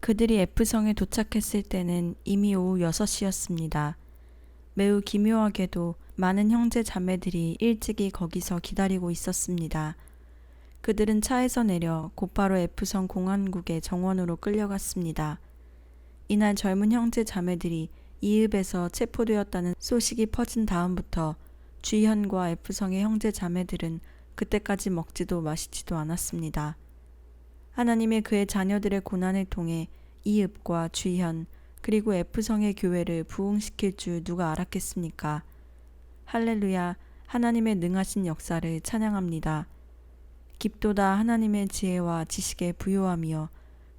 그들이 F성에 도착했을 때는 이미 오후 6시였습니다. 매우 기묘하게도 많은 형제 자매들이 일찍이 거기서 기다리고 있었습니다. 그들은 차에서 내려 곧바로 F성 공안국의 정원으로 끌려갔습니다. 이날 젊은 형제 자매들이 이읍에서 체포되었다는 소식이 퍼진 다음부터 주희현과 F성의 형제 자매들은 그때까지 먹지도 마시지도 않았습니다. 하나님의 그의 자녀들의 고난을 통해 이읍과 주희현 그리고 F성의 교회를 부흥시킬 줄 누가 알았겠습니까? 할렐루야, 하나님의 능하신 역사를 찬양합니다. 깊도다 하나님의 지혜와 지식의 부요함이여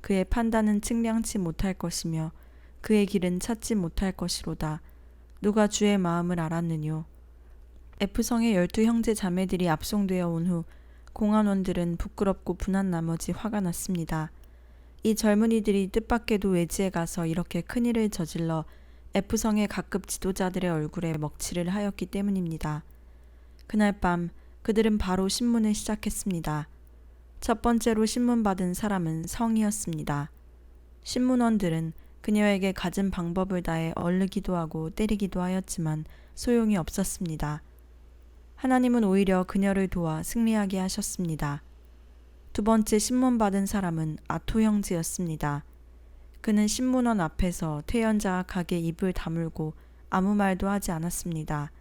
그의 판단은 측량치 못할 것이며 그의 길은 찾지 못할 것이로다. 누가 주의 마음을 알았느뇨. F성의 12 형제 자매들이 압송되어 온 후 공안원들은 부끄럽고 분한 나머지 화가 났습니다. 이 젊은이들이 뜻밖에도 외지에 가서 이렇게 큰일을 저질러 F성의 각급 지도자들의 얼굴에 먹칠을 하였기 때문입니다. 그날 밤 그들은 바로 신문을 시작했습니다. 첫 번째로 신문받은 사람은 성이었습니다. 신문원들은 그녀에게 갖은 방법을 다해 얼르기도 하고 때리기도 하였지만 소용이 없었습니다. 하나님은 오히려 그녀를 도와 승리하게 하셨습니다. 두 번째 신문받은 사람은 아토 형제였습니다. 그는 신문원 앞에서 퇴연자악하게 입을 다물고 아무 말도 하지 않았습니다.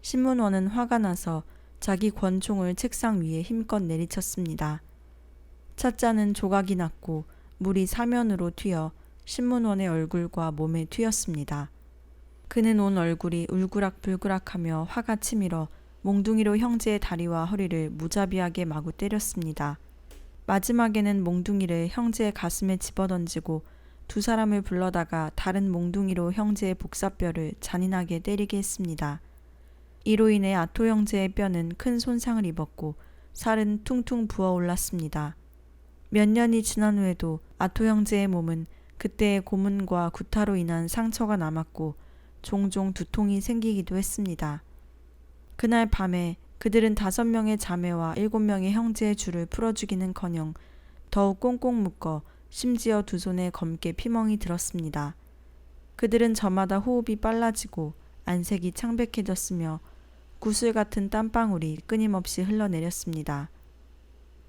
신문원은 화가 나서 자기 권총을 책상 위에 힘껏 내리쳤습니다. 찻잔은 조각이 났고 물이 사면으로 튀어 신문원의 얼굴과 몸에 튀었습니다. 그는 온 얼굴이 울그락불그락하며 화가 치밀어 몽둥이로 형제의 다리와 허리를 무자비하게 마구 때렸습니다. 마지막에는 몽둥이를 형제의 가슴에 집어던지고 두 사람을 불러다가 다른 몽둥이로 형제의 복사뼈를 잔인하게 때리게 했습니다. 이로 인해 아토 형제의 뼈는 큰 손상을 입었고 살은 퉁퉁 부어올랐습니다. 몇 년이 지난 후에도 아토 형제의 몸은 그때의 고문과 구타로 인한 상처가 남았고 종종 두통이 생기기도 했습니다. 그날 밤에 그들은 5명의 자매와 7명의 형제의 줄을 풀어주기는커녕 더욱 꽁꽁 묶어 심지어 두 손에 검게 피멍이 들었습니다. 그들은 저마다 호흡이 빨라지고 안색이 창백해졌으며 구슬 같은 땀방울이 끊임없이 흘러내렸습니다.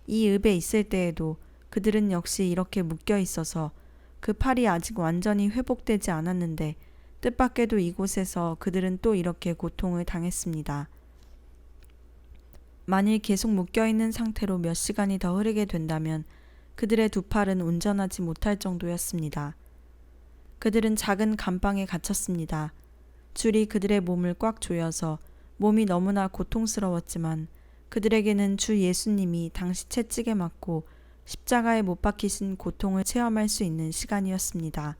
이 읍에 있을 때에도 그들은 역시 이렇게 묶여 있어서 그 팔이 아직 완전히 회복되지 않았는데 뜻밖에도 이곳에서 그들은 또 이렇게 고통을 당했습니다. 만일 계속 묶여있는 상태로 몇 시간이 더 흐르게 된다면 그들의 두 팔은 운전하지 못할 정도였습니다. 그들은 작은 감방에 갇혔습니다. 줄이 그들의 몸을 꽉 조여서 몸이 너무나 고통스러웠지만 그들에게는 주 예수님이 당시 채찍에 맞고 십자가에 못 박히신 고통을 체험할 수 있는 시간이었습니다.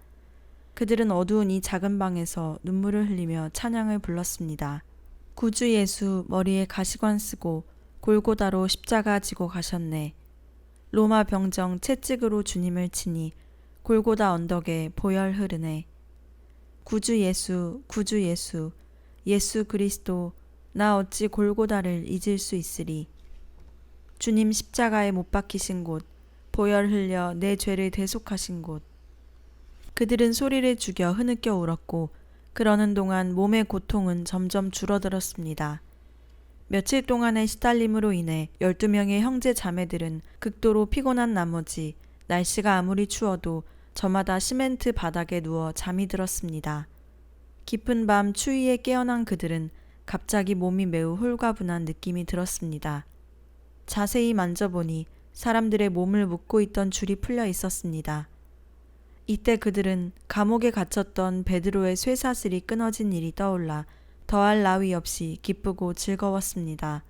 그들은 어두운 이 작은 방에서 눈물을 흘리며 찬양을 불렀습니다. 구주 예수 머리에 가시관 쓰고 골고다로 십자가 지고 가셨네. 로마 병정 채찍으로 주님을 치니 골고다 언덕에 보혈 흐르네. 구주 예수, 구주 예수, 예수 그리스도, 나 어찌 골고다를 잊을 수 있으리. 주님 십자가에 못 박히신 곳, 보혈 흘려 내 죄를 대속하신 곳. 그들은 소리를 죽여 흐느껴 울었고 그러는 동안 몸의 고통은 점점 줄어들었습니다. 며칠 동안의 시달림으로 인해 12명의 형제 자매들은 극도로 피곤한 나머지 날씨가 아무리 추워도 저마다 시멘트 바닥에 누워 잠이 들었습니다. 깊은 밤 추위에 깨어난 그들은 갑자기 몸이 매우 홀가분한 느낌이 들었습니다. 자세히 만져보니 사람들의 몸을 묶고 있던 줄이 풀려 있었습니다. 이때 그들은 감옥에 갇혔던 베드로의 쇠사슬이 끊어진 일이 떠올라 더할 나위 없이 기쁘고 즐거웠습니다.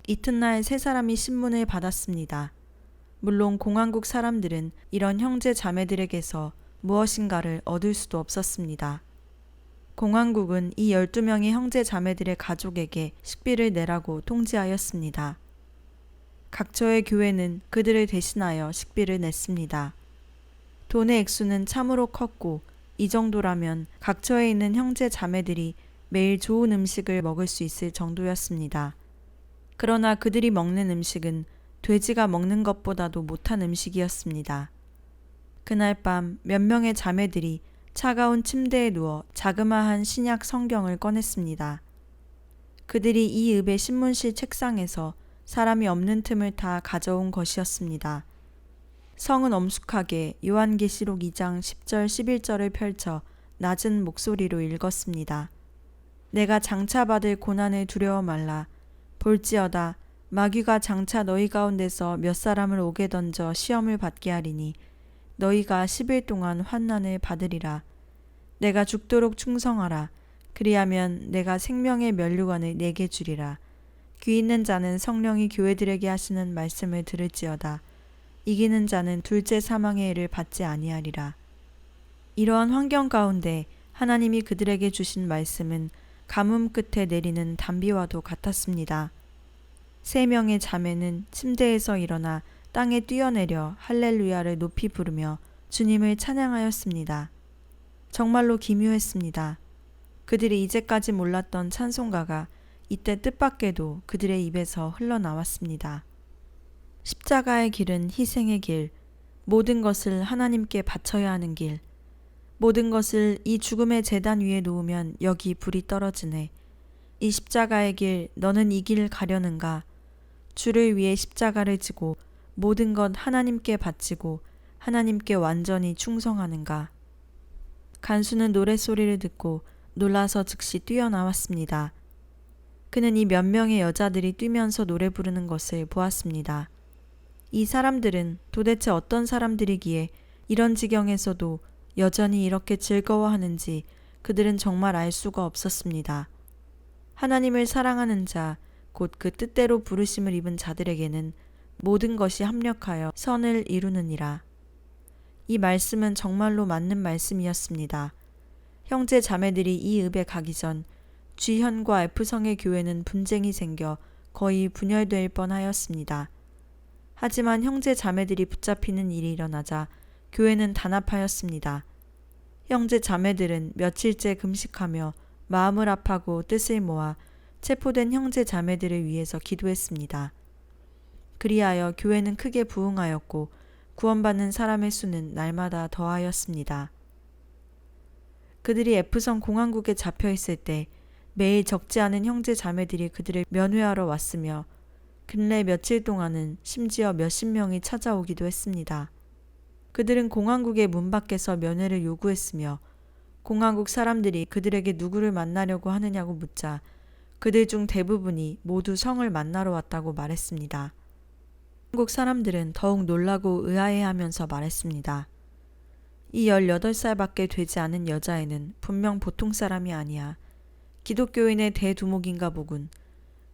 이튿날 세 사람이 신문을 받았습니다. 물론 공안국 사람들은 이런 형제 자매들에게서 무엇인가를 얻을 수도 없었습니다. 공안국은 이 12명의 형제 자매들의 가족에게 식비를 내라고 통지하였습니다. 각처의 교회는 그들을 대신하여 식비를 냈습니다. 돈의 액수는 참으로 컸고 이 정도라면 각처에 있는 형제 자매들이 매일 좋은 음식을 먹을 수 있을 정도였습니다. 그러나 그들이 먹는 음식은 돼지가 먹는 것보다도 못한 음식이었습니다. 그날 밤 몇 명의 자매들이 차가운 침대에 누워 자그마한 신약 성경을 꺼냈습니다. 그들이 이 읍의 신문실 책상에서 사람이 없는 틈을 타 가져온 것이었습니다. 성은 엄숙하게 요한계시록 2장 10절 11절을 펼쳐 낮은 목소리로 읽었습니다. 내가 장차 받을 고난을 두려워 말라. 볼지어다 마귀가 장차 너희 가운데서 몇 사람을 옥에 던져 시험을 받게 하리니 너희가 10일 동안 환난을 받으리라. 내가 죽도록 충성하라. 그리하면 내가 생명의 면류관을 내게 주리라. 귀 있는 자는 성령이 교회들에게 하시는 말씀을 들을지어다. 이기는 자는 둘째 사망의 해를 받지 아니하리라. 이러한 환경 가운데 하나님이 그들에게 주신 말씀은 가뭄 끝에 내리는 단비와도 같았습니다. 3명의 자매는 침대에서 일어나 땅에 뛰어내려 할렐루야를 높이 부르며 주님을 찬양하였습니다. 정말로 기묘했습니다. 그들이 이제까지 몰랐던 찬송가가 이때 뜻밖에도 그들의 입에서 흘러나왔습니다. 십자가의 길은 희생의 길, 모든 것을 하나님께 바쳐야 하는 길, 모든 것을 이 죽음의 제단 위에 놓으면 여기 불이 떨어지네. 이 십자가의 길, 너는 이 길 가려는가? 주를 위해 십자가를 지고 모든 것 하나님께 바치고 하나님께 완전히 충성하는가? 간수는 노랫소리를 듣고 놀라서 즉시 뛰어나왔습니다. 그는 이 몇 명의 여자들이 뛰면서 노래 부르는 것을 보았습니다. 이 사람들은 도대체 어떤 사람들이기에 이런 지경에서도 여전히 이렇게 즐거워하는지 그들은 정말 알 수가 없었습니다. 하나님을 사랑하는 자, 곧 그 뜻대로 부르심을 입은 자들에게는 모든 것이 합력하여 선을 이루느니라. 이 말씀은 정말로 맞는 말씀이었습니다. 형제 자매들이 이 읍에 가기 전 G현과 F성의 교회는 분쟁이 생겨 거의 분열될 뻔하였습니다. 하지만 형제 자매들이 붙잡히는 일이 일어나자 교회는 단합하였습니다. 형제 자매들은 며칠째 금식하며 마음을 합하고 뜻을 모아 체포된 형제 자매들을 위해서 기도했습니다. 그리하여 교회는 크게 부흥하였고 구원받는 사람의 수는 날마다 더하였습니다. 그들이 F성 공항국에 잡혀 있을 때 매일 적지 않은 형제 자매들이 그들을 면회하러 왔으며 근래 며칠 동안은 심지어 몇십 명이 찾아오기도 했습니다. 그들은 공항국의 문 밖에서 면회를 요구했으며 공항국 사람들이 그들에게 누구를 만나려고 하느냐고 묻자 그들 중 대부분이 모두 성을 만나러 왔다고 말했습니다. 한국 사람들은 더욱 놀라고 의아해하면서 말했습니다. 이 18살밖에 되지 않은 여자애는 분명 보통 사람이 아니야. 기독교인의 대두목인가 보군.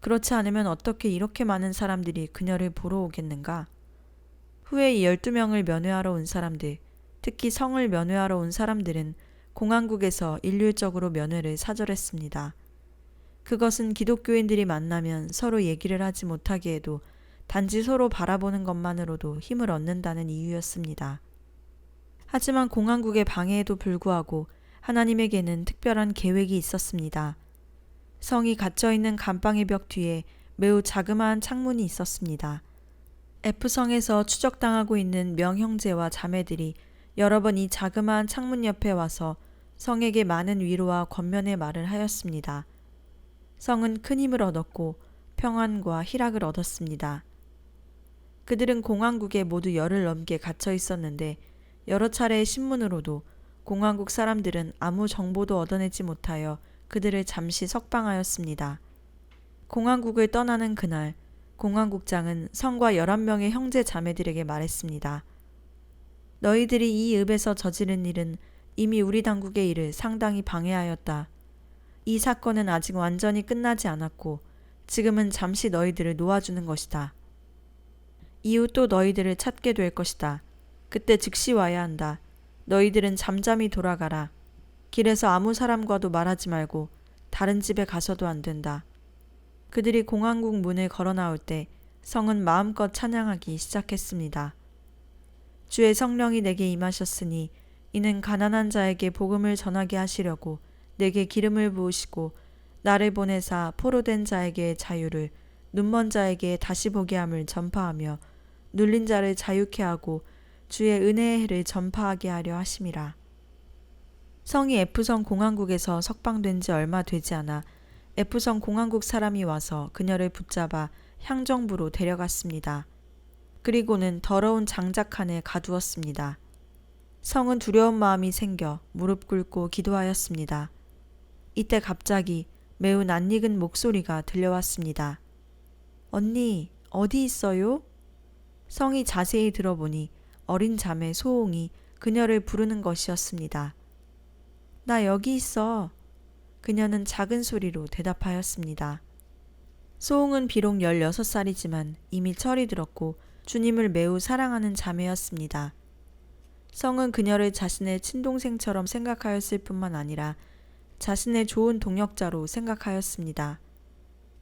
그렇지 않으면 어떻게 이렇게 많은 사람들이 그녀를 보러 오겠는가? 후에 이 12명을 면회하러 온 사람들, 특히 성을 면회하러 온 사람들은 공항국에서 일률적으로 면회를 사절했습니다. 그것은 기독교인들이 만나면 서로 얘기를 하지 못하게 해도 단지 서로 바라보는 것만으로도 힘을 얻는다는 이유였습니다. 하지만 공항국의 방해에도 불구하고 하나님에게는 특별한 계획이 있었습니다. 성이 갇혀있는 감방의 벽 뒤에 매우 자그마한 창문이 있었습니다. F성에서 추적당하고 있는 명형제와 자매들이 여러 번 이 자그마한 창문 옆에 와서 성에게 많은 위로와 권면의 말을 하였습니다. 성은 큰 힘을 얻었고 평안과 희락을 얻었습니다. 그들은 공항국에 모두 열흘 넘게 갇혀 있었는데 여러 차례의 신문으로도 공항국 사람들은 아무 정보도 얻어내지 못하여 그들을 잠시 석방하였습니다. 공항국을 떠나는 그날 공항국장은 성과 11명의 형제 자매들에게 말했습니다. 너희들이 이 읍에서 저지른 일은 이미 우리 당국의 일을 상당히 방해하였다. 이 사건은 아직 완전히 끝나지 않았고 지금은 잠시 너희들을 놓아주는 것이다. 이후 또 너희들을 찾게 될 것이다. 그때 즉시 와야 한다. 너희들은 잠잠히 돌아가라. 길에서 아무 사람과도 말하지 말고 다른 집에 가서도 안 된다. 그들이 공항국 문을 걸어 나올 때 성은 마음껏 찬양하기 시작했습니다. 주의 성령이 내게 임하셨으니 이는 가난한 자에게 복음을 전하게 하시려고 내게 기름을 부으시고 나를 보내사 포로된 자에게 자유를 눈먼 자에게 다시 보게 함을 전파하며 눌린 자를 자유케 하고 주의 은혜의 해를 전파하게 하려 하심이라. 성이 에프성 공항국에서 석방된 지 얼마 되지 않아 에프성 공항국 사람이 와서 그녀를 붙잡아 향정부로 데려갔습니다. 그리고는 더러운 장작칸에 가두었습니다. 성은 두려운 마음이 생겨 무릎 꿇고 기도하였습니다. 이때 갑자기 매우 낯익은 목소리가 들려왔습니다. 언니, 어디 있어요? 성이 자세히 들어보니 어린 자매 소홍이 그녀를 부르는 것이었습니다. 나 여기 있어. 그녀는 작은 소리로 대답하였습니다. 소홍은 비록 16살이지만 이미 철이 들었고 주님을 매우 사랑하는 자매였습니다. 성은 그녀를 자신의 친동생처럼 생각하였을 뿐만 아니라 자신의 좋은 동역자로 생각하였습니다.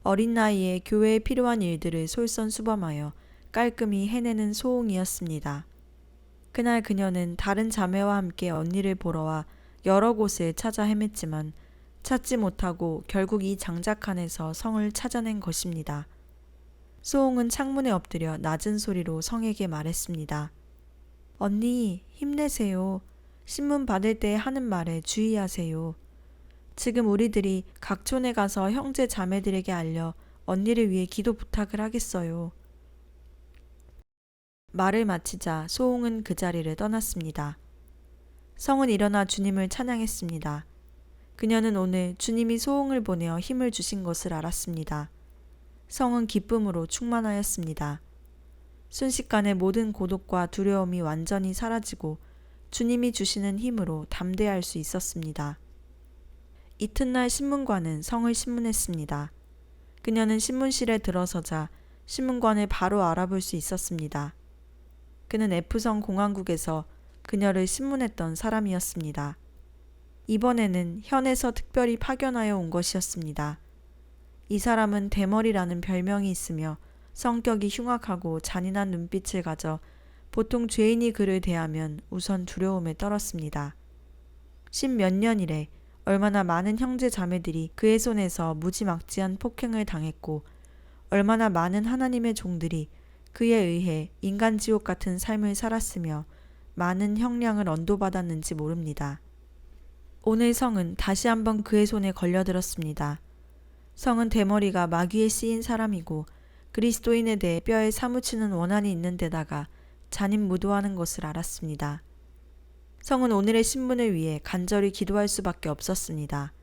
어린 나이에 교회에 필요한 일들을 솔선수범하여 깔끔히 해내는 소홍이었습니다. 그날 그녀는 다른 자매와 함께 언니를 보러 와 여러 곳을 찾아 헤맸지만 찾지 못하고 결국 이 장작칸에서 성을 찾아낸 것입니다. 소홍은 창문에 엎드려 낮은 소리로 성에게 말했습니다. 언니, 힘내세요. 신문 받을 때 하는 말에 주의하세요. 지금 우리들이 각 촌에 가서 형제 자매들에게 알려 언니를 위해 기도 부탁을 하겠어요. 말을 마치자 소홍은 그 자리를 떠났습니다. 성은 일어나 주님을 찬양했습니다. 그녀는 오늘 주님이 소홍을 보내어 힘을 주신 것을 알았습니다. 성은 기쁨으로 충만하였습니다. 순식간에 모든 고독과 두려움이 완전히 사라지고 주님이 주시는 힘으로 담대할 수 있었습니다. 이튿날 신문관은 성을 신문했습니다. 그녀는 신문실에 들어서자 신문관을 바로 알아볼 수 있었습니다. 그는 에프성 공항국에서 그녀를 신문했던 사람이었습니다. 이번에는 현에서 특별히 파견하여 온 것이었습니다. 이 사람은 대머리라는 별명이 있으며 성격이 흉악하고 잔인한 눈빛을 가져 보통 죄인이 그를 대하면 우선 두려움에 떨었습니다. 10몇 년 이래 얼마나 많은 형제 자매들이 그의 손에서 무지막지한 폭행을 당했고 얼마나 많은 하나님의 종들이 그에 의해 인간지옥 같은 삶을 살았으며 많은 형량을 언도받았는지 모릅니다. 오늘 성은 다시 한번 그의 손에 걸려들었습니다. 성은 대머리가 마귀에 씌인 사람이고 그리스도인에 대해 뼈에 사무치는 원한이 있는 데다가 잔인무도하는 것을 알았습니다. 성은 오늘의 신문을 위해 간절히 기도할 수밖에 없었습니다.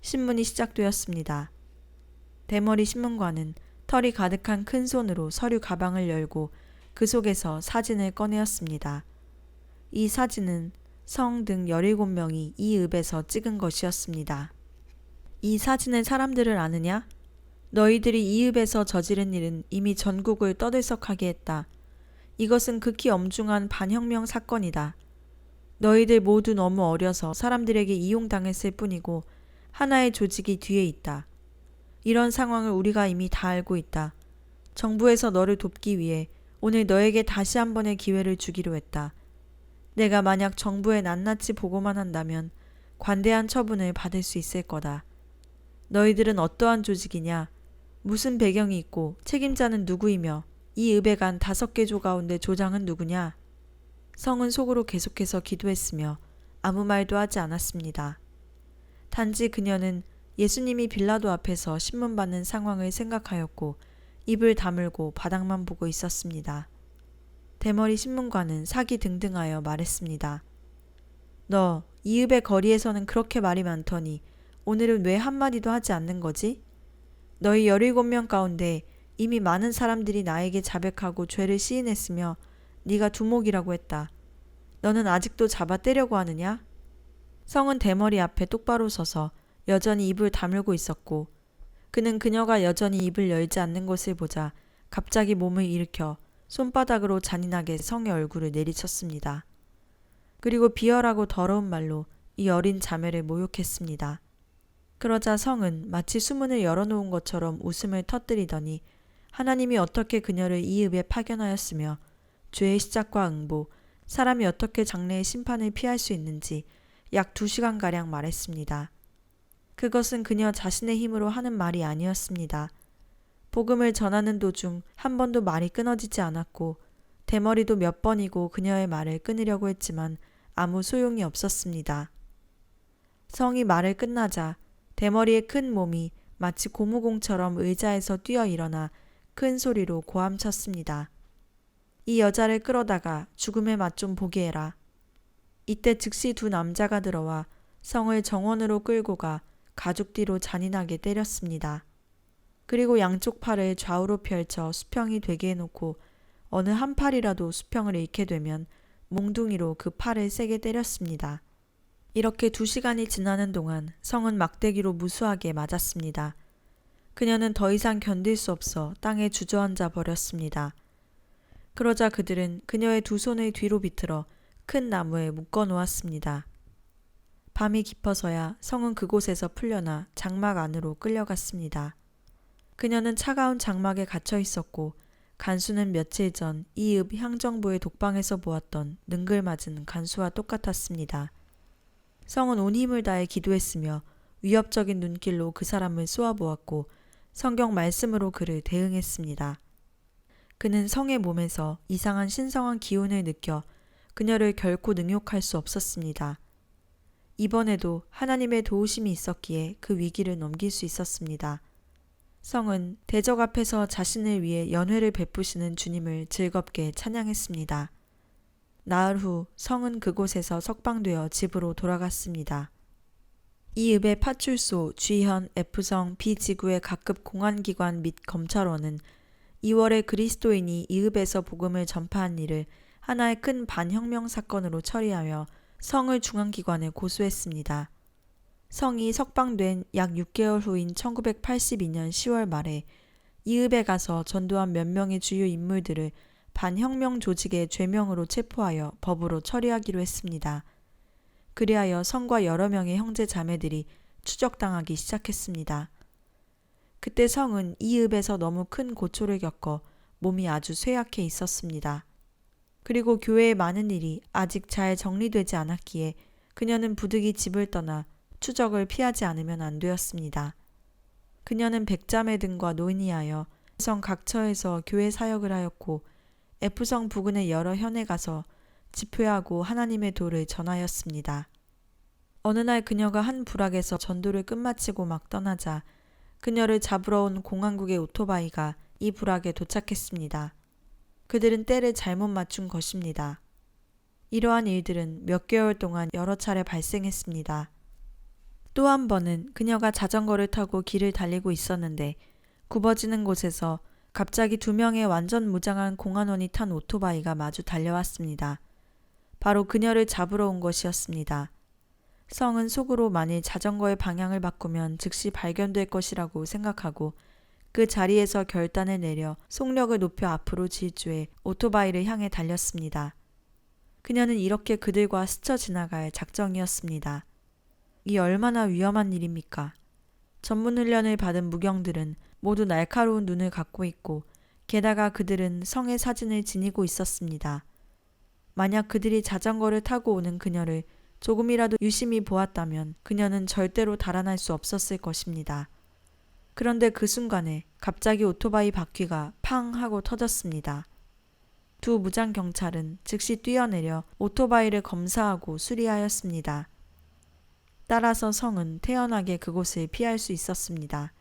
신문이 시작되었습니다. 대머리 신문관은 털이 가득한 큰 손으로 서류 가방을 열고 그 속에서 사진을 꺼내었습니다. 이 사진은 성 등 17명이 이 읍에서 찍은 것이었습니다. 이 사진의 사람들을 아느냐? 너희들이 이 읍에서 저지른 일은 이미 전국을 떠들썩하게 했다. 이것은 극히 엄중한 반혁명 사건이다. 너희들 모두 너무 어려서 사람들에게 이용당했을 뿐이고 하나의 조직이 뒤에 있다. 이런 상황을 우리가 이미 다 알고 있다. 정부에서 너를 돕기 위해 오늘 너에게 다시 한 번의 기회를 주기로 했다. 내가 만약 정부에 낱낱이 보고만 한다면 관대한 처분을 받을 수 있을 거다. 너희들은 어떠한 조직이냐? 무슨 배경이 있고 책임자는 누구이며 이 읍에 간 5개 조 가운데 조장은 누구냐? 성은 속으로 계속해서 기도했으며 아무 말도 하지 않았습니다. 단지 그녀는 예수님이 빌라도 앞에서 신문받는 상황을 생각하였고 입을 다물고 바닥만 보고 있었습니다. 대머리 신문관은 사기 등등하여 말했습니다. 너, 이 읍의 거리에서는 그렇게 말이 많더니 오늘은 왜 한마디도 하지 않는 거지? 너희 17명 가운데 이미 많은 사람들이 나에게 자백하고 죄를 시인했으며 네가 두목이라고 했다. 너는 아직도 잡아 떼려고 하느냐? 성은 대머리 앞에 똑바로 서서 여전히 입을 다물고 있었고 그는 그녀가 여전히 입을 열지 않는 것을 보자 갑자기 몸을 일으켜 손바닥으로 잔인하게 성의 얼굴을 내리쳤습니다. 그리고 비열하고 더러운 말로 이 어린 자매를 모욕했습니다. 그러자 성은 마치 수문을 열어놓은 것처럼 웃음을 터뜨리더니 하나님이 어떻게 그녀를 이 읍에 파견하였으며 죄의 시작과 응보, 사람이 어떻게 장래의 심판을 피할 수 있는지 약 2시간가량 말했습니다. 그것은 그녀 자신의 힘으로 하는 말이 아니었습니다. 복음을 전하는 도중 한 번도 말이 끊어지지 않았고 대머리도 몇 번이고 그녀의 말을 끊으려고 했지만 아무 소용이 없었습니다. 성이 말을 끝나자 대머리의 큰 몸이 마치 고무공처럼 의자에서 뛰어 일어나 큰 소리로 고함쳤습니다. 이 여자를 끌어다가 죽음의 맛 좀 보게 해라. 이때 즉시 두 남자가 들어와 성을 정원으로 끌고 가 가죽 뒤로 잔인하게 때렸습니다. 그리고 양쪽 팔을 좌우로 펼쳐 수평이 되게 해놓고 어느 한 팔이라도 수평을 잃게 되면 몽둥이로 그 팔을 세게 때렸습니다. 이렇게 2시간이 지나는 동안 성은 막대기로 무수하게 맞았습니다. 그녀는 더 이상 견딜 수 없어 땅에 주저앉아 버렸습니다. 그러자 그들은 그녀의 두 손을 뒤로 비틀어 큰 나무에 묶어 놓았습니다. 밤이 깊어서야 성은 그곳에서 풀려나 장막 안으로 끌려갔습니다. 그녀는 차가운 장막에 갇혀 있었고 간수는 며칠 전 이읍 향정부의 독방에서 보았던 능글맞은 간수와 똑같았습니다. 성은 온 힘을 다해 기도했으며 위협적인 눈길로 그 사람을 쏘아보았고 성경 말씀으로 그를 대응했습니다. 그는 성의 몸에서 이상한 신성한 기운을 느껴 그녀를 결코 능욕할 수 없었습니다. 이번에도 하나님의 도우심이 있었기에 그 위기를 넘길 수 있었습니다. 성은 대적 앞에서 자신을 위해 연회를 베푸시는 주님을 즐겁게 찬양했습니다. 나흘 후 성은 그곳에서 석방되어 집으로 돌아갔습니다. 이 읍의 파출소, G현, F성, B지구의 각급 공안기관 및 검찰원은 2월에 그리스도인이 이 읍에서 복음을 전파한 일을 하나의 큰 반혁명 사건으로 처리하여 성을 중앙기관에 고소했습니다. 성이 석방된 약 6개월 후인 1982년 10월 말에 이 읍에 가서 전도한 몇 명의 주요 인물들을 반혁명 조직의 죄명으로 체포하여 법으로 처리하기로 했습니다. 그리하여 성과 여러 명의 형제 자매들이 추적당하기 시작했습니다. 그때 성은 이 읍에서 너무 큰 고초를 겪어 몸이 아주 쇠약해 있었습니다. 그리고 교회의 많은 일이 아직 잘 정리되지 않았기에 그녀는 부득이 집을 떠나 추적을 피하지 않으면 안 되었습니다. 그녀는 백자매 등과 논의하여 성 각처에서 교회 사역을 하였고 F성 부근의 여러 현에 가서 집회하고 하나님의 도를 전하였습니다. 어느 날 그녀가 한 부락에서 전도를 끝마치고 막 떠나자 그녀를 잡으러 온 공안국의 오토바이가 이 부락에 도착했습니다. 그들은 때를 잘못 맞춘 것입니다. 이러한 일들은 몇 개월 동안 여러 차례 발생했습니다. 또 한 번은 그녀가 자전거를 타고 길을 달리고 있었는데 굽어지는 곳에서 갑자기 2명의 완전 무장한 공안원이 탄 오토바이가 마주 달려왔습니다. 바로 그녀를 잡으러 온 것이었습니다. 성은 속으로 만일 자전거의 방향을 바꾸면 즉시 발견될 것이라고 생각하고 그 자리에서 결단을 내려 속력을 높여 앞으로 질주해 오토바이를 향해 달렸습니다. 그녀는 이렇게 그들과 스쳐 지나갈 작정이었습니다. 이 얼마나 위험한 일입니까? 전문 훈련을 받은 무경들은 모두 날카로운 눈을 갖고 있고 게다가 그들은 성의 사진을 지니고 있었습니다. 만약 그들이 자전거를 타고 오는 그녀를 조금이라도 유심히 보았다면 그녀는 절대로 달아날 수 없었을 것입니다. 그런데 그 순간에 갑자기 오토바이 바퀴가 팡 하고 터졌습니다. 두 무장 경찰은 즉시 뛰어내려 오토바이를 검사하고 수리하였습니다. 따라서 성은 태연하게 그곳을 피할 수 있었습니다.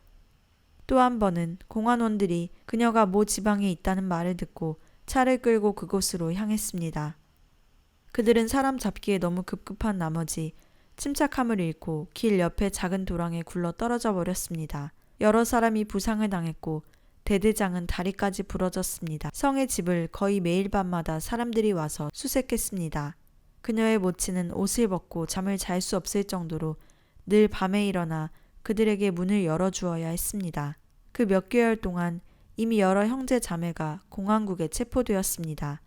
또 한 번은 공안원들이 그녀가 모 지방에 있다는 말을 듣고 차를 끌고 그곳으로 향했습니다. 그들은 사람 잡기에 너무 급급한 나머지 침착함을 잃고 길 옆에 작은 도랑에 굴러 떨어져 버렸습니다. 여러 사람이 부상을 당했고 대대장은 다리까지 부러졌습니다. 성의 집을 거의 매일 밤마다 사람들이 와서 수색했습니다. 그녀의 모친은 옷을 벗고 잠을 잘 수 없을 정도로 늘 밤에 일어나 그들에게 문을 열어주어야 했습니다. 그 몇 개월 동안 이미 여러 형제 자매가 공안국에 체포되었습니다.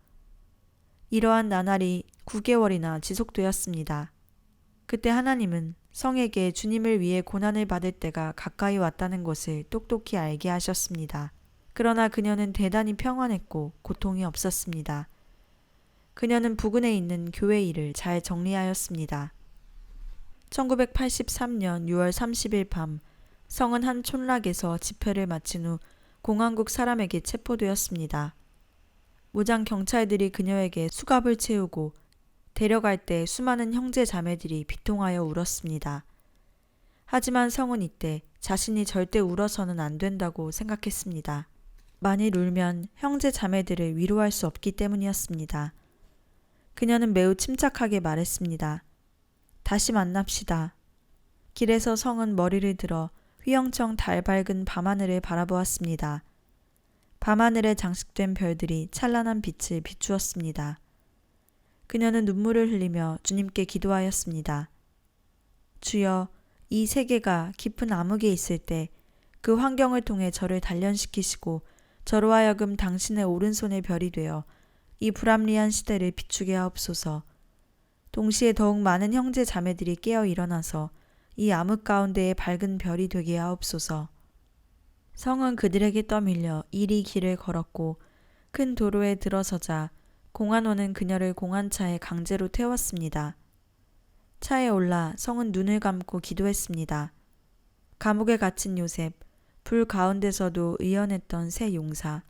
이러한 나날이 9개월이나 지속되었습니다. 그때 하나님은 성에게 주님을 위해 고난을 받을 때가 가까이 왔다는 것을 똑똑히 알게 하셨습니다. 그러나 그녀는 대단히 평안했고 고통이 없었습니다. 그녀는 부근에 있는 교회 일을 잘 정리하였습니다. 1983년 6월 30일 밤 성은 한 촌락에서 집회를 마친 후 공안국 사람에게 체포되었습니다. 무장 경찰들이 그녀에게 수갑을 채우고 데려갈 때 수많은 형제 자매들이 비통하여 울었습니다. 하지만 성은 이때 자신이 절대 울어서는 안 된다고 생각했습니다. 만일 울면 형제 자매들을 위로할 수 없기 때문이었습니다. 그녀는 매우 침착하게 말했습니다. 다시 만납시다. 길에서 성은 머리를 들어 휘영청 달 밝은 밤하늘을 바라보았습니다. 밤하늘에 장식된 별들이 찬란한 빛을 비추었습니다. 그녀는 눈물을 흘리며 주님께 기도하였습니다. 주여, 이 세계가 깊은 암흑에 있을 때 그 환경을 통해 저를 단련시키시고 저로 하여금 당신의 오른손의 별이 되어 이 불합리한 시대를 비추게 하옵소서. 동시에 더욱 많은 형제 자매들이 깨어 일어나서 이 암흑 가운데의 밝은 별이 되게 하옵소서. 성은 그들에게 떠밀려 이리 길을 걸었고 큰 도로에 들어서자 공안원은 그녀를 공안차에 강제로 태웠습니다. 차에 올라 성은 눈을 감고 기도했습니다. 감옥에 갇힌 요셉, 불 가운데서도 의연했던 세 용사,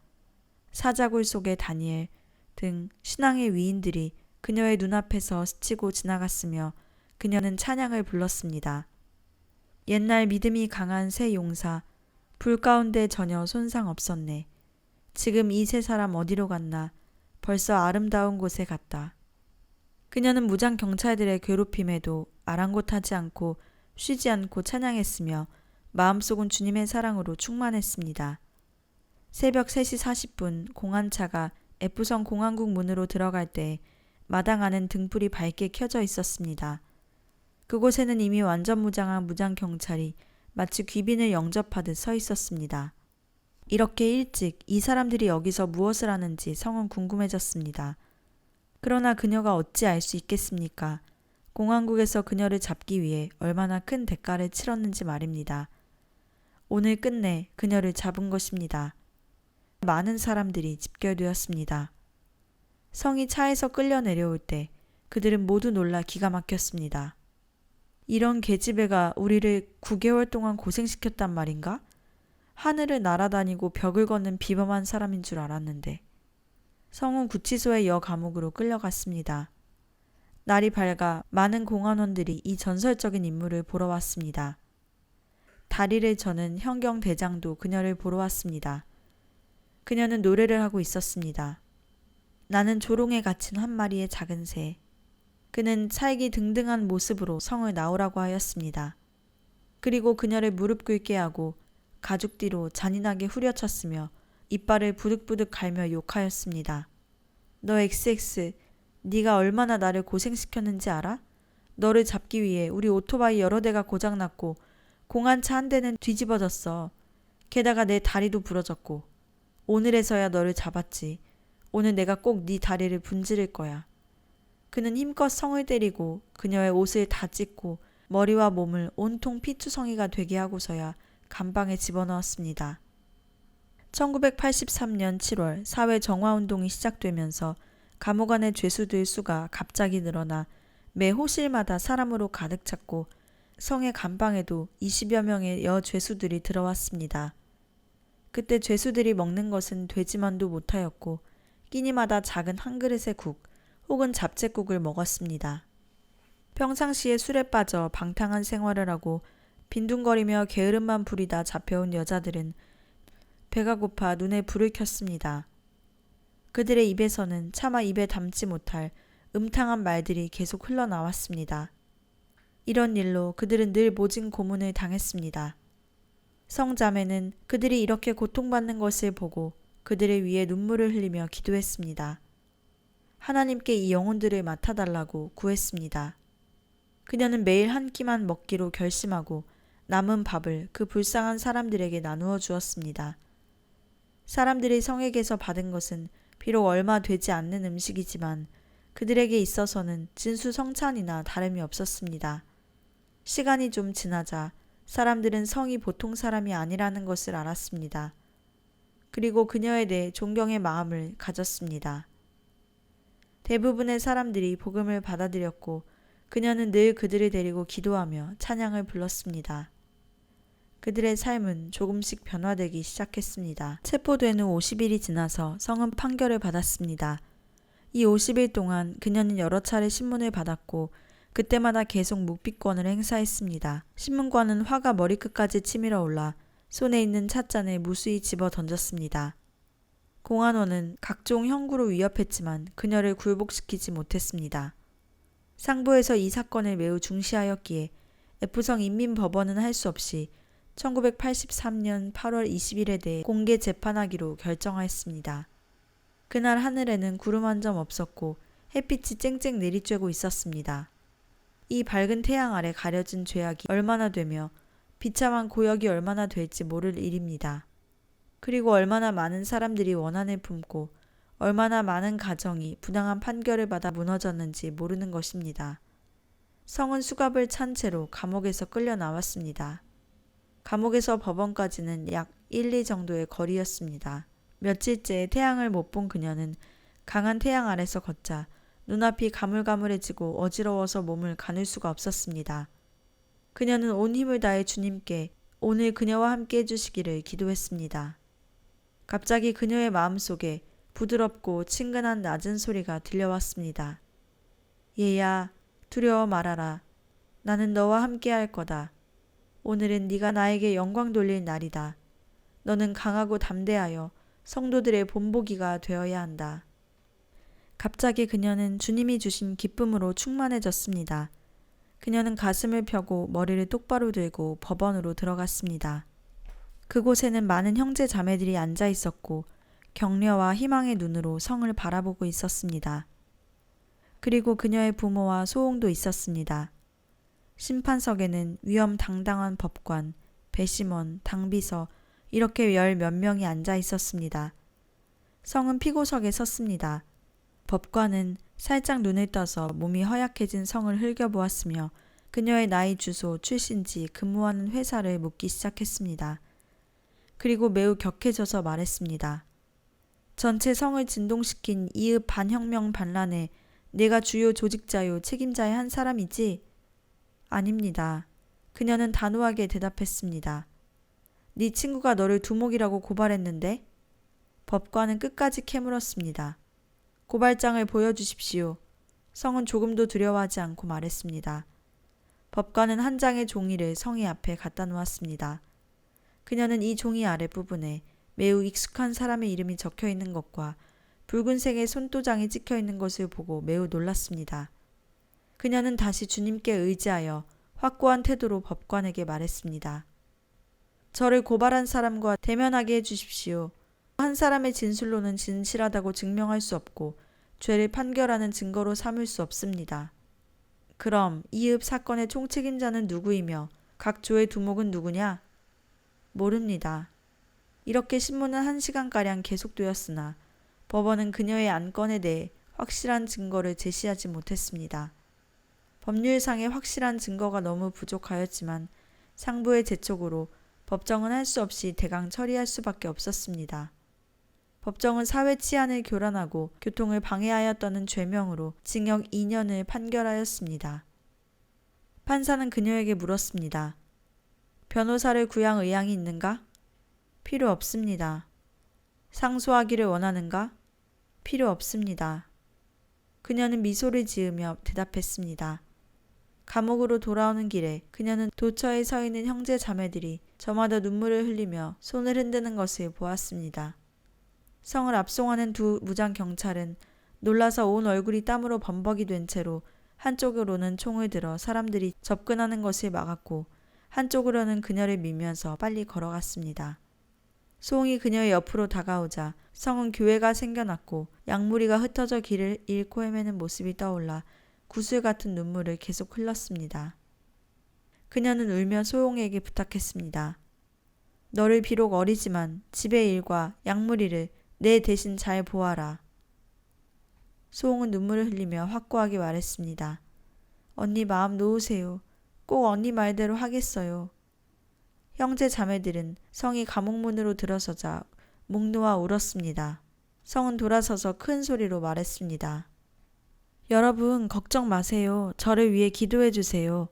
사자굴 속의 다니엘 등 신앙의 위인들이 그녀의 눈앞에서 스치고 지나갔으며 그녀는 찬양을 불렀습니다. 옛날 믿음이 강한 세 용사, 불 가운데 전혀 손상 없었네. 지금 이 세 사람 어디로 갔나? 벌써 아름다운 곳에 갔다. 그녀는 무장 경찰들의 괴롭힘에도 아랑곳하지 않고 쉬지 않고 찬양했으며 마음속은 주님의 사랑으로 충만했습니다. 새벽 3시 40분 공안차가 F성 공항국 문으로 들어갈 때 마당 안은 등불이 밝게 켜져 있었습니다. 그곳에는 이미 완전 무장한 무장 경찰이 마치 귀빈을 영접하듯 서 있었습니다. 이렇게 일찍 이 사람들이 여기서 무엇을 하는지 성은 궁금해졌습니다. 그러나 그녀가 어찌 알 수 있겠습니까? 공항국에서 그녀를 잡기 위해 얼마나 큰 대가를 치렀는지 말입니다. 오늘 끝내 그녀를 잡은 것입니다. 많은 사람들이 집결되었습니다. 성이 차에서 끌려 내려올 때 그들은 모두 놀라 기가 막혔습니다. 이런 계집애가 우리를 9개월 동안 고생시켰단 말인가? 하늘을 날아다니고 벽을 걷는 비범한 사람인 줄 알았는데. 성은 구치소의 여감옥으로 끌려갔습니다. 날이 밝아 많은 공안원들이 이 전설적인 인물을 보러 왔습니다. 다리를 저는 현경대장도 그녀를 보러 왔습니다. 그녀는 노래를 하고 있었습니다. 나는 조롱에 갇힌 한 마리의 작은 새. 그는 살기 등등한 모습으로 성을 나오라고 하였습니다. 그리고 그녀를 무릎 꿇게 하고 가죽 뒤로 잔인하게 후려쳤으며 이빨을 부득부득 갈며 욕하였습니다. 너 XX, 네가 얼마나 나를 고생시켰는지 알아? 너를 잡기 위해 우리 오토바이 여러 대가 고장났고 공안차 한 대는 뒤집어졌어. 게다가 내 다리도 부러졌고 오늘에서야 너를 잡았지. 오늘 내가 꼭 네 다리를 분지를 거야. 그는 힘껏 성을 때리고 그녀의 옷을 다 찢고 머리와 몸을 온통 피투성이가 되게 하고서야 감방에 집어넣었습니다. 1983년 7월 사회 정화운동이 시작되면서 감옥 안의 죄수들 수가 갑자기 늘어나 매 호실마다 사람으로 가득 찼고 성의 감방에도 20여 명의 여죄수들이 들어왔습니다. 그때 죄수들이 먹는 것은 돼지만두 못하였고 끼니마다 작은 한 그릇의 국 혹은 잡채국을 먹었습니다. 평상시에 술에 빠져 방탕한 생활을 하고 빈둥거리며 게으름만 부리다 잡혀온 여자들은 배가 고파 눈에 불을 켰습니다. 그들의 입에서는 차마 입에 담지 못할 음탕한 말들이 계속 흘러나왔습니다. 이런 일로 그들은 늘 모진 고문을 당했습니다. 성자매는 그들이 이렇게 고통받는 것을 보고 그들을 위해 눈물을 흘리며 기도했습니다. 하나님께 이 영혼들을 맡아달라고 구했습니다. 그녀는 매일 한 끼만 먹기로 결심하고 남은 밥을 그 불쌍한 사람들에게 나누어 주었습니다. 사람들이 성에게서 받은 것은 비록 얼마 되지 않는 음식이지만 그들에게 있어서는 진수성찬이나 다름이 없었습니다. 시간이 좀 지나자 사람들은 성이 보통 사람이 아니라는 것을 알았습니다. 그리고 그녀에 대해 존경의 마음을 가졌습니다. 대부분의 사람들이 복음을 받아들였고 그녀는 늘 그들을 데리고 기도하며 찬양을 불렀습니다. 그들의 삶은 조금씩 변화되기 시작했습니다. 체포된 후 50일이 지나서 성은 판결을 받았습니다. 이 50일 동안 그녀는 여러 차례 신문을 받았고 그때마다 계속 묵비권을 행사했습니다. 신문관은 화가 머리끝까지 치밀어 올라 손에 있는 찻잔을 무수히 집어 던졌습니다. 공안원은 각종 형구로 위협했지만 그녀를 굴복시키지 못했습니다. 상부에서 이 사건을 매우 중시하였기에 F성 인민법원은 할 수 없이 1983년 8월 20일에 대해 공개 재판하기로 결정하였습니다. 그날 하늘에는 구름 한 점 없었고 햇빛이 쨍쨍 내리쬐고 있었습니다. 이 밝은 태양 아래 가려진 죄악이 얼마나 되며 비참한 고역이 얼마나 될지 모를 일입니다. 그리고 얼마나 많은 사람들이 원한을 품고 얼마나 많은 가정이 부당한 판결을 받아 무너졌는지 모르는 것입니다. 성은 수갑을 찬 채로 감옥에서 끌려 나왔습니다. 감옥에서 법원까지는 약 1, 2 정도의 거리였습니다. 며칠째 태양을 못 본 그녀는 강한 태양 아래서 걷자 눈앞이 가물가물해지고 어지러워서 몸을 가눌 수가 없었습니다. 그녀는 온 힘을 다해 주님께 오늘 그녀와 함께 해주시기를 기도했습니다. 갑자기 그녀의 마음속에 부드럽고 친근한 낮은 소리가 들려왔습니다. 얘야, 두려워 말아라. 나는 너와 함께 할 거다. 오늘은 네가 나에게 영광 돌릴 날이다. 너는 강하고 담대하여 성도들의 본보기가 되어야 한다. 갑자기 그녀는 주님이 주신 기쁨으로 충만해졌습니다. 그녀는 가슴을 펴고 머리를 똑바로 들고 법원으로 들어갔습니다. 그곳에는 많은 형제 자매들이 앉아 있었고 격려와 희망의 눈으로 성을 바라보고 있었습니다. 그리고 그녀의 부모와 소홍도 있었습니다. 심판석에는 위험당당한 법관, 배심원, 당비서 이렇게 열 몇 명이 앉아 있었습니다. 성은 피고석에 섰습니다. 법관은 살짝 눈을 떠서 몸이 허약해진 성을 흘겨보았으며 그녀의 나이, 주소, 출신지, 근무하는 회사를 묻기 시작했습니다. 그리고 매우 격해져서 말했습니다. 전체 성을 진동시킨 이읍 반혁명 반란에 내가 주요 조직자요 책임자의 한 사람이지? 아닙니다. 그녀는 단호하게 대답했습니다. 네 친구가 너를 두목이라고 고발했는데? 법관은 끝까지 캐물었습니다. 고발장을 보여주십시오. 성은 조금도 두려워하지 않고 말했습니다. 법관은 한 장의 종이를 성의 앞에 갖다 놓았습니다. 그녀는 이 종이 아랫부분에 매우 익숙한 사람의 이름이 적혀 있는 것과 붉은색의 손도장이 찍혀 있는 것을 보고 매우 놀랐습니다. 그녀는 다시 주님께 의지하여 확고한 태도로 법관에게 말했습니다. 저를 고발한 사람과 대면하게 해주십시오. 한 사람의 진술로는 진실하다고 증명할 수 없고 죄를 판결하는 증거로 삼을 수 없습니다. 그럼 이읍 사건의 총책임자는 누구이며 각 조의 두목은 누구냐? 모릅니다. 이렇게 신문은 1시간가량 계속되었으나 법원은 그녀의 안건에 대해 확실한 증거를 제시하지 못했습니다. 법률상의 확실한 증거가 너무 부족하였지만 상부의 재촉으로 법정은 할 수 없이 대강 처리할 수밖에 없었습니다. 법정은 사회 치안을 교란하고 교통을 방해하였다는 죄명으로 징역 2년을 판결하였습니다. 판사는 그녀에게 물었습니다. 변호사를 구할 의향이 있는가? 필요 없습니다. 상소하기를 원하는가? 필요 없습니다. 그녀는 미소를 지으며 대답했습니다. 감옥으로 돌아오는 길에 그녀는 도처에 서 있는 형제 자매들이 저마다 눈물을 흘리며 손을 흔드는 것을 보았습니다. 성을 압송하는 두 무장 경찰은 놀라서 온 얼굴이 땀으로 범벅이 된 채로 한쪽으로는 총을 들어 사람들이 접근하는 것을 막았고 한쪽으로는 그녀를 밀면서 빨리 걸어갔습니다. 소홍이 그녀의 옆으로 다가오자 성은 교회가 생겨났고 양무리가 흩어져 길을 잃고 헤매는 모습이 떠올라 구슬 같은 눈물을 계속 흘렸습니다. 그녀는 울며 소홍에게 부탁했습니다. 너를 비록 어리지만 집의 일과 양무리를 내 대신 잘 보아라. 소홍은 눈물을 흘리며 확고하게 말했습니다. 언니 마음 놓으세요. 꼭 언니 말대로 하겠어요. 형제 자매들은 성이 감옥문으로 들어서자 목 놓아 울었습니다. 성은 돌아서서 큰 소리로 말했습니다. 여러분 걱정 마세요. 저를 위해 기도해 주세요.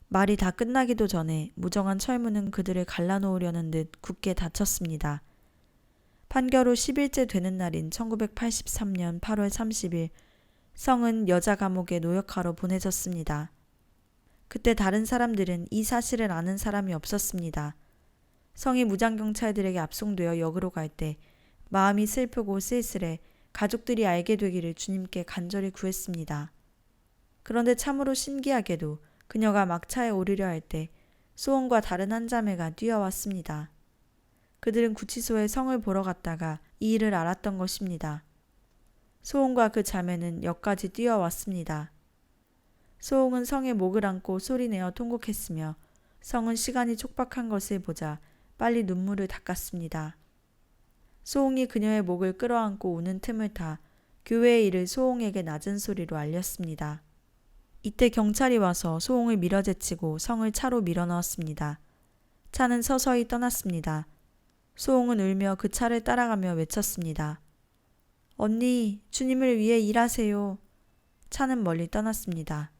말이 다 끝나기도 전에 무정한 철문은 그들을 갈라놓으려는 듯 굳게 닫혔습니다. 판결 후 10일째 되는 날인 1983년 8월 30일, 성은 여자 감옥에 노역하러 보내졌습니다. 그때 다른 사람들은 이 사실을 아는 사람이 없었습니다. 성이 무장경찰들에게 압송되어 역으로 갈 때 마음이 슬프고 쓸쓸해 가족들이 알게 되기를 주님께 간절히 구했습니다. 그런데 참으로 신기하게도 그녀가 막차에 오르려 할 때 소원과 다른 한 자매가 뛰어왔습니다. 그들은 구치소에 성을 보러 갔다가 이 일을 알았던 것입니다. 소홍과 그 자매는 역까지 뛰어왔습니다. 소홍은 성의 목을 안고 소리내어 통곡했으며 성은 시간이 촉박한 것을 보자 빨리 눈물을 닦았습니다. 소홍이 그녀의 목을 끌어안고 우는 틈을 타 교회의 일을 소홍에게 낮은 소리로 알렸습니다. 이때 경찰이 와서 소홍을 밀어제치고 성을 차로 밀어넣었습니다. 차는 서서히 떠났습니다. 소홍은 울며 그 차를 따라가며 외쳤습니다. 언니, 주님을 위해 일하세요. 차는 멀리 떠났습니다.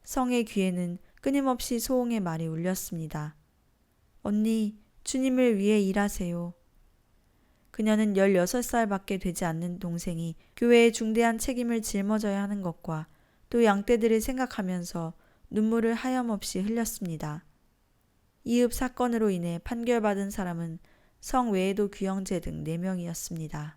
성의 귀에는 끊임없이 소홍의 말이 울렸습니다. 언니, 주님을 위해 일하세요. 그녀는 16살밖에 되지 않는 동생이 교회의 중대한 책임을 짊어져야 하는 것과 또 양떼들을 생각하면서 눈물을 하염없이 흘렸습니다. 이읍 사건으로 인해 판결받은 사람은 성 외에도 규형제 등 4명이었습니다.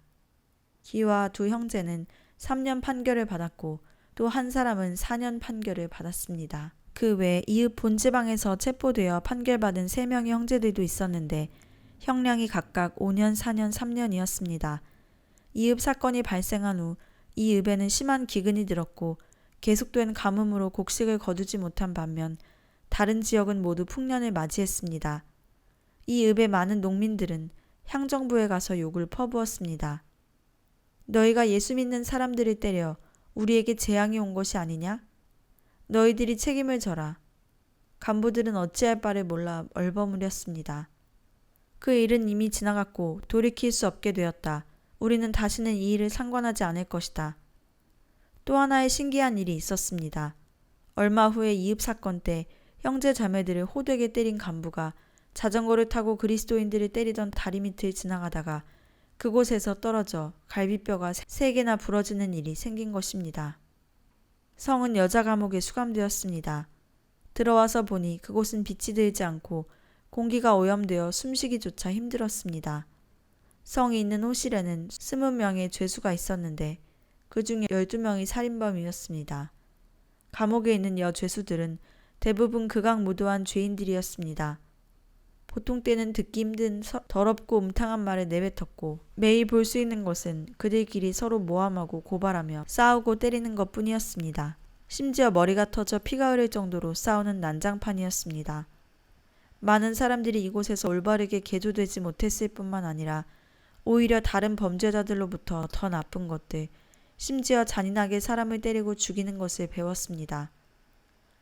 기와 두 형제는 3년 판결을 받았고 또 한 사람은 4년 판결을 받았습니다. 그 외 이읍 본지방에서 체포되어 판결받은 3명의 형제들도 있었는데 형량이 각각 5년, 4년, 3년이었습니다. 이읍 사건이 발생한 후 이 읍에는 심한 기근이 들었고 계속된 가뭄으로 곡식을 거두지 못한 반면 다른 지역은 모두 풍년을 맞이했습니다. 이 읍의 많은 농민들은 향정부에 가서 욕을 퍼부었습니다. 너희가 예수 믿는 사람들을 때려 우리에게 재앙이 온 것이 아니냐? 너희들이 책임을 져라. 간부들은 어찌할 바를 몰라 얼버무렸습니다. 그 일은 이미 지나갔고 돌이킬 수 없게 되었다. 우리는 다시는 이 일을 상관하지 않을 것이다. 또 하나의 신기한 일이 있었습니다. 얼마 후에 이읍 사건 때 형제 자매들을 호되게 때린 간부가 자전거를 타고 그리스도인들을 때리던 다리 밑을 지나가다가 그곳에서 떨어져 갈비뼈가 3개나 부러지는 일이 생긴 것입니다. 성은 여자 감옥에 수감되었습니다. 들어와서 보니 그곳은 빛이 들지 않고 공기가 오염되어 숨쉬기조차 힘들었습니다. 성이 있는 호실에는 20명의 죄수가 있었는데 그 중에 12명이 살인범이었습니다. 감옥에 있는 여죄수들은 대부분 극악무도한 죄인들이었습니다. 보통 때는 듣기 힘든 더럽고 음탕한 말을 내뱉었고 매일 볼 수 있는 것은 그들끼리 서로 모함하고 고발하며 싸우고 때리는 것뿐이었습니다. 심지어 머리가 터져 피가 흐를 정도로 싸우는 난장판이었습니다. 많은 사람들이 이곳에서 올바르게 개조되지 못했을 뿐만 아니라 오히려 다른 범죄자들로부터 더 나쁜 것들, 심지어 잔인하게 사람을 때리고 죽이는 것을 배웠습니다.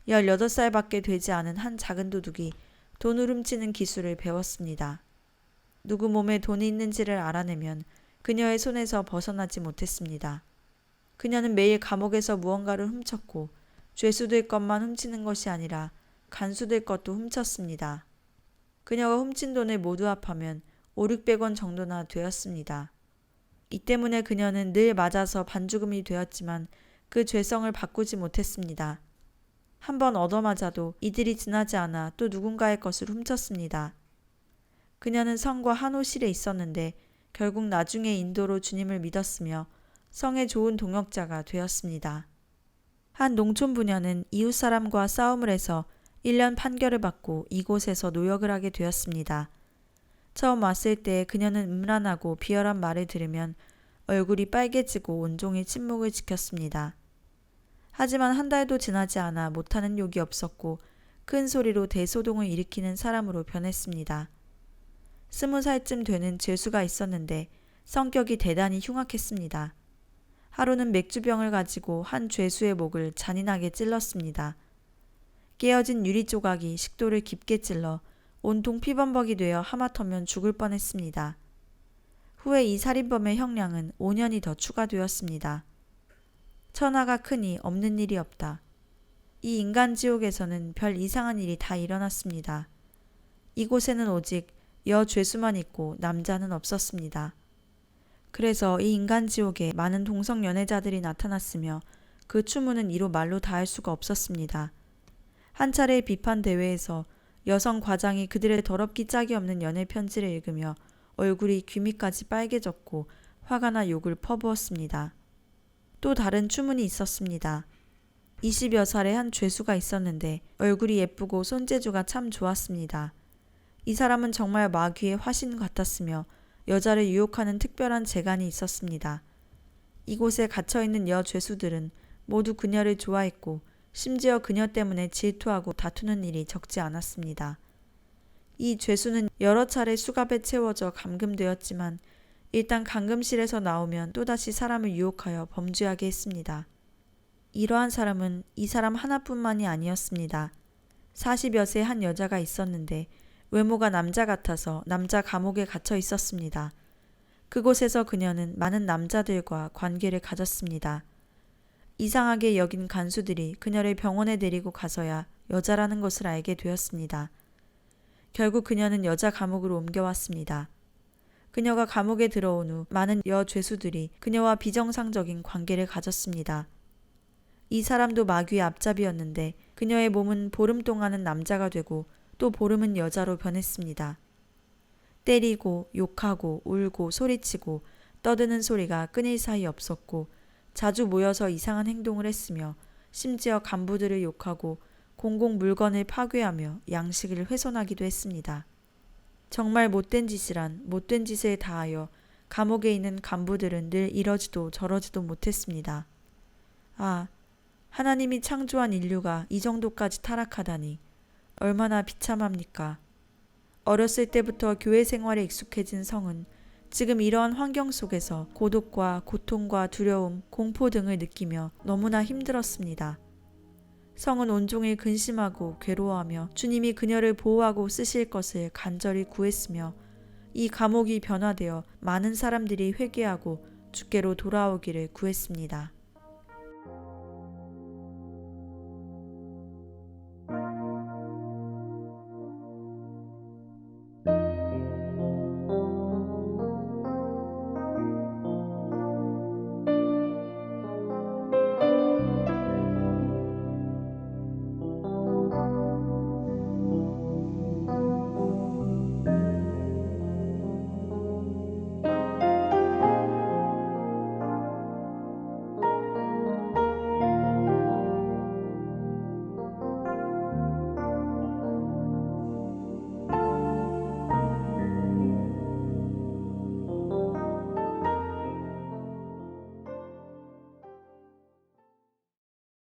18살밖에 되지 않은 한 작은 도둑이 돈을 훔치는 기술을 배웠습니다. 누구 몸에 돈이 있는지를 알아내면 그녀의 손에서 벗어나지 못했습니다. 그녀는 매일 감옥에서 무언가를 훔쳤고 죄수들 것만 훔치는 것이 아니라 간수들 것도 훔쳤습니다. 그녀가 훔친 돈을 모두 합하면 500~600원 정도나 되었습니다. 이 때문에 그녀는 늘 맞아서 반죽음이 되었지만 그 죄성을 바꾸지 못했습니다. 한번 얻어맞아도 이들이 지나지 않아 또 누군가의 것을 훔쳤습니다. 그녀는 성과 한 호실에 있었는데 결국 나중에 인도로 주님을 믿었으며 성의 좋은 동역자가 되었습니다. 한 농촌 부녀는 이웃 사람과 싸움을 해서 1년 판결을 받고 이곳에서 노역을 하게 되었습니다. 처음 왔을 때 그녀는 음란하고 비열한 말을 들으면 얼굴이 빨개지고 온종일 침묵을 지켰습니다. 하지만 한 달도 지나지 않아 못하는 욕이 없었고 큰 소리로 대소동을 일으키는 사람으로 변했습니다. 20살쯤 되는 죄수가 있었는데 성격이 대단히 흉악했습니다. 하루는 맥주병을 가지고 한 죄수의 목을 잔인하게 찔렀습니다. 깨어진 유리 조각이 식도를 깊게 찔러 온통 피범벅이 되어 하마터면 죽을 뻔했습니다. 후에 이 살인범의 형량은 5년이 더 추가되었습니다. 천하가 크니 없는 일이 없다. 이 인간 지옥에서는 별 이상한 일이 다 일어났습니다. 이곳에는 오직 여죄수만 있고 남자는 없었습니다. 그래서 이 인간 지옥에 많은 동성 연애자들이 나타났으며 그 추문은 이로 말로 다할 수가 없었습니다. 한 차례 비판 대회에서 여성 과장이 그들의 더럽기 짝이 없는 연애 편지를 읽으며 얼굴이 귀밑까지 빨개졌고 화가 나 욕을 퍼부었습니다. 또 다른 추문이 있었습니다. 20여 살의 한 죄수가 있었는데 얼굴이 예쁘고 손재주가 참 좋았습니다. 이 사람은 정말 마귀의 화신 같았으며 여자를 유혹하는 특별한 재간이 있었습니다. 이곳에 갇혀있는 여죄수들은 모두 그녀를 좋아했고 심지어 그녀 때문에 질투하고 다투는 일이 적지 않았습니다. 이 죄수는 여러 차례 수갑에 채워져 감금되었지만 일단 감금실에서 나오면 또다시 사람을 유혹하여 범죄하게 했습니다. 이러한 사람은 이 사람 하나뿐만이 아니었습니다. 40여 세 한 여자가 있었는데 외모가 남자 같아서 남자 감옥에 갇혀 있었습니다. 그곳에서 그녀는 많은 남자들과 관계를 가졌습니다. 이상하게 여긴 간수들이 그녀를 병원에 데리고 가서야 여자라는 것을 알게 되었습니다. 결국 그녀는 여자 감옥으로 옮겨왔습니다. 그녀가 감옥에 들어온 후 많은 여죄수들이 그녀와 비정상적인 관계를 가졌습니다. 이 사람도 마귀의 앞잡이였는데 그녀의 몸은 보름 동안은 남자가 되고 또 보름은 여자로 변했습니다. 때리고 욕하고 울고 소리치고 떠드는 소리가 끊일 사이 없었고 자주 모여서 이상한 행동을 했으며 심지어 간부들을 욕하고 공공 물건을 파괴하며 양식을 훼손하기도 했습니다. 정말 못된 짓이란 못된 짓을 다하여 감옥에 있는 간부들은 늘 이러지도 저러지도 못했습니다. 아, 하나님이 창조한 인류가 이 정도까지 타락하다니 얼마나 비참합니까? 어렸을 때부터 교회 생활에 익숙해진 성은 지금 이러한 환경 속에서 고독과 고통과 두려움, 공포 등을 느끼며 너무나 힘들었습니다. 성은 온종일 근심하고 괴로워하며 주님이 그녀를 보호하고 쓰실 것을 간절히 구했으며 이 감옥이 변화되어 많은 사람들이 회개하고 주께로 돌아오기를 구했습니다.